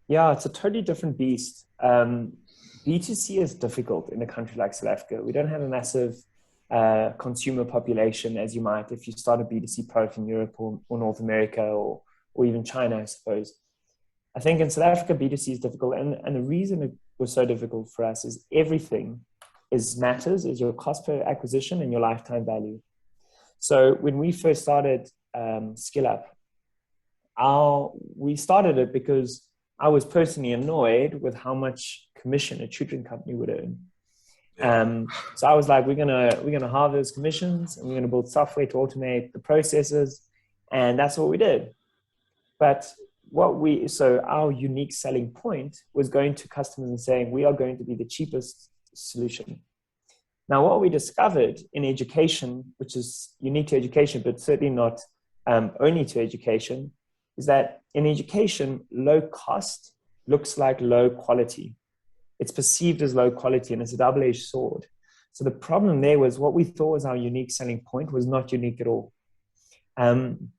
Yeah, it's a totally different beast. B2C is difficult in a country like South Africa. We don't have a massive consumer population as you might if you start a B2C product in Europe or North America or even China, I suppose. I think in South Africa, B2C is difficult. And the reason it was so difficult for us is everything is your cost per acquisition and your lifetime value. So when we first started SkillUp, we started it because I was personally annoyed with how much commission a tutoring company would earn. Yeah. So I was like, we're gonna halve those commissions and we're gonna build software to automate the processes, and that's what we did. But so our unique selling point was going to customers and saying we are going to be the cheapest solution. Now, what we discovered in education, which is unique to education, but certainly not only to education, is that in education, low cost looks like low quality. It's perceived as low quality, and it's a double-edged sword. So the problem there was what we thought was our unique selling point was not unique at all. And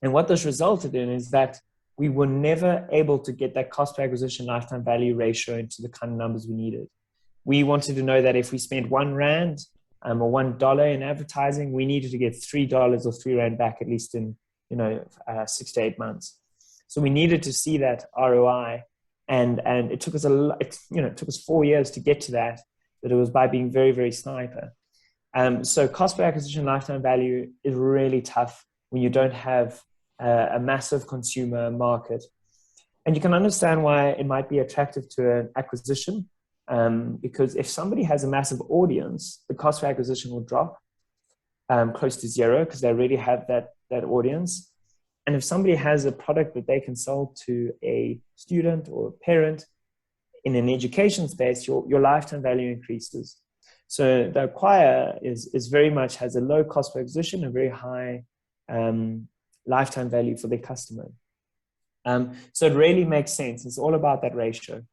what this resulted in is that we were never able to get that cost per acquisition lifetime value ratio into the kind of numbers we needed. We wanted to know that if we spent R1 or $1 in advertising, we needed to get $3 or R3 back at least in 6 to 8 months. So we needed to see that ROI, and it took us it took us 4 years to get to that. But it was by being very, very sniper. So cost per acquisition lifetime value is really tough when you don't have a massive consumer market. And you can understand why it might be attractive to an acquisition, because if somebody has a massive audience, the cost per acquisition will drop close to zero because they already have that audience. And if somebody has a product that they can sell to a student or a parent in an education space, your lifetime value increases. So the acquire is very much has a low cost per acquisition and very high lifetime value for their customer. So it really makes sense. It's all about that ratio.